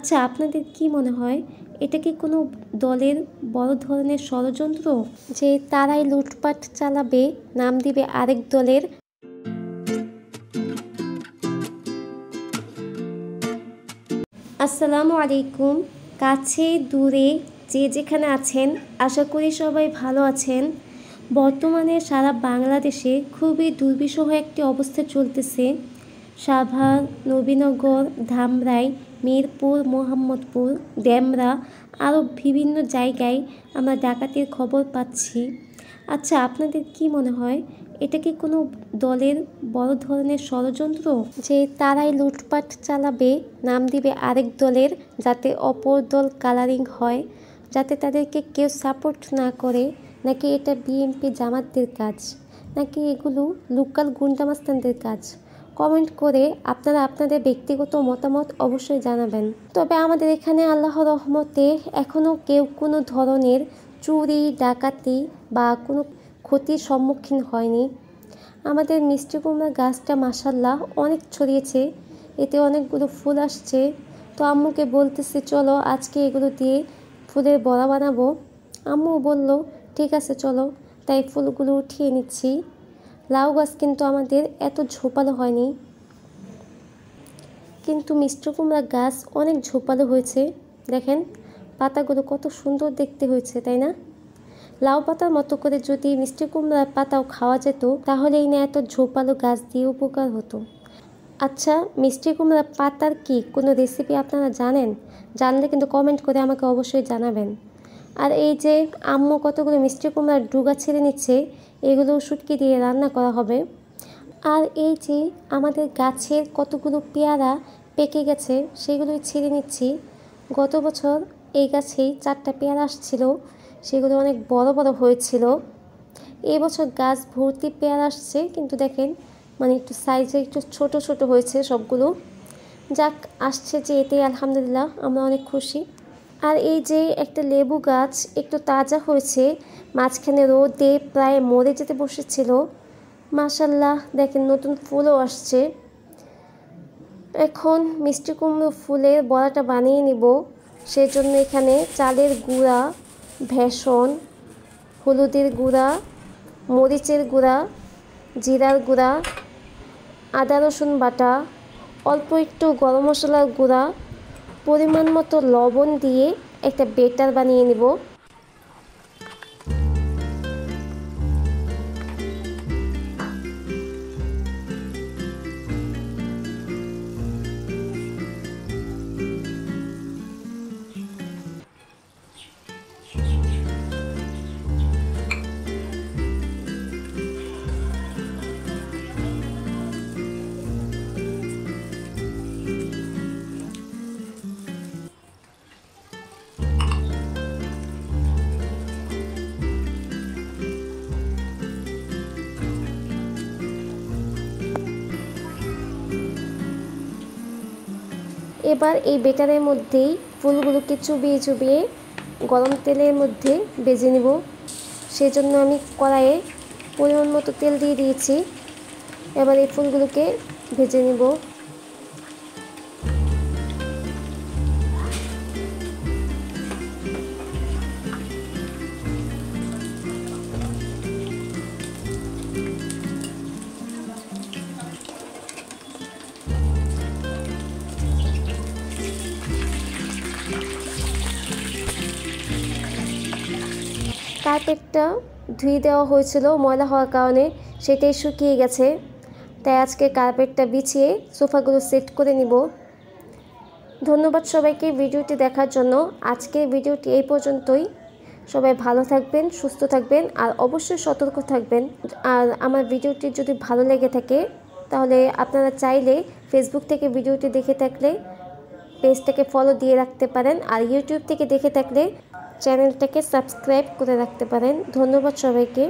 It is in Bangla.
আচ্ছা, আপনাদের কি মনে হয় এটা কি কোনো দলের বড় ধরনের ষড়যন্ত্র, যে তারাই লুটপাট চালাবে, নাম দিবে আরেক দলের? আসসালামু আলাইকুম। কাছে দূরে যে যেখানে আছেন, আশা করি সবাই ভালো আছেন। বর্তমানে সারা বাংলাদেশে খুবই দুর্বিষহ একটি অবস্থা চলতেছে। সাভার, নবীনগর, ধামরাই, মিরপুর, মোহাম্মদপুর, ডেমরা আরও বিভিন্ন জায়গায় আমরা ডাকাতির খবর পাচ্ছি। আচ্ছা, আপনাদের কি মনে হয় এটা কি কোনো দলের বড় ধরনের ষড়যন্ত্র, যে তারাই লুটপাট চালাবে, নাম দিবে আরেক দলের, যাতে অপর দল কালারিং হয়, যাতে তাদেরকে কেউ সাপোর্ট না করে? নাকি এটা বিএনপি জামাতদের কাজ? নাকি এগুলো লোকাল গুন্ডামাস্তানদের কাজ? কমেন্ট করে আপনারা আপনাদের ব্যক্তিগত মতামত অবশ্যই জানাবেন। তবে আমাদের এখানে আল্লাহর রহমতে এখনও কেউ কোনো ধরনের চুরি, ডাকাতি বা কোনো ক্ষতির সম্মুখীন হয়নি। আমাদের মিষ্টি কুমড়া গাছটা মাশাআল্লাহ অনেক ছড়িয়েছে, এতে অনেকগুলো ফুল আসছে। তো আম্মুকে বলতেছি চলো আজকে এগুলো দিয়ে ফুলের বড়া বানাবো। আম্মু বলল ঠিক আছে চলো, তাই ফুলগুলো উঠিয়ে নিচ্ছি। লাউ গাছ কিন্তু আমাদের এত ঝোপালো হয়নি, কিন্তু মিষ্টি কুমড়া গাছ অনেক ঝোপালো হয়েছে। দেখেন পাতাগুলো কত সুন্দর দেখতে হয়েছে, তাই না? লাউ পাতার মতো করে যদি মিষ্টি কুমড়ার পাতাও খাওয়া যেত, তাহলেই না এত ঝোপালো গাছ দিয়ে উপকার হতো। আচ্ছা, মিষ্টি কুমড়ার পাতার কি কোনো রেসিপি আপনারা জানেন? জানলে কিন্তু কমেন্ট করে আমাকে অবশ্যই জানাবেন। আর এই যে আম্মু কতগুলো মিষ্টি কুমড়ার ডুগা ছেড়ে নিচ্ছে, এগুলো শুটকি দিয়ে রান্না করা হবে। আর এই যে আমাদের গাছের কতগুলো পেয়ারা পেকে গেছে, সেগুলোই ছিঁড়ে নিচ্ছি। গত বছর এই গাছেই 4টা পেয়ারা আসছিল, সেগুলো অনেক বড় বড় হয়েছিল। এই বছর গাছ ভর্তি পেয়ারা আসছে, কিন্তু দেখেন মানে একটু সাইজে একটু ছোট ছোট হয়েছে সবগুলো। যাক, আসছে যে এতেই আলহামদুলিল্লাহ, আমরা অনেক খুশি। আর এই যে একটা লেবু গাছ একটু তাজা হয়েছে, মাঝখানে রোদে প্রায় মরে যেতে বসেছিল, মাশাআল্লাহ দেখেন নতুন ফুলও আসছে। এখন মিষ্টি কুমড়ো ফুলের বড়াটা বানিয়ে নিব। সেজন্য এখানে চালের গুঁড়া, বেসন, হলুদের গুঁড়া, মরিচের গুঁড়া, জিরার গুঁড়া, আদা রসুন বাটা, অল্প একটু গরম মশলার গুঁড়া, পরিমাণ মতো লবণ দিয়ে একটা বেটার বানিয়ে নিব। এবার এই বেটারের মধ্যেই ফুলগুলোকে চুবিয়ে চুবিয়ে গরম তেলের মধ্যে ভেজে নেব। সেজন্য আমি কড়াইয়ে পরিমাণ মতো তেল দিয়ে দিয়েছি। এবার এই ফুলগুলোকে ভেজে নেব। কার্পেটটা ধুয়ে দেওয়া হয়েছিল ময়লা হওয়ার কারণে, সেটাই শুকিয়ে গেছে। তাই আজকে কার্পেটটা বিছিয়ে সোফাগুলো সেট করে নিব। ধন্যবাদ সবাইকে ভিডিওটি দেখার জন্য। আজকের ভিডিওটি এই পর্যন্তই। সবাই ভালো থাকবেন, সুস্থ থাকবেন, আর অবশ্যই সতর্ক থাকবেন। আর আমার ভিডিওটি যদি ভালো লেগে থাকে, তাহলে আপনারা চাইলে ফেসবুক থেকে ভিডিওটি দেখে থাকলে পেজটাকে ফলো দিয়ে রাখতে পারেন, আর ইউটিউব থেকে দেখে থাকলে চ্যানেলটাকে সাবস্ক্রাইব করে রাখতে পারেন। ধন্যবাদ সবাইকে।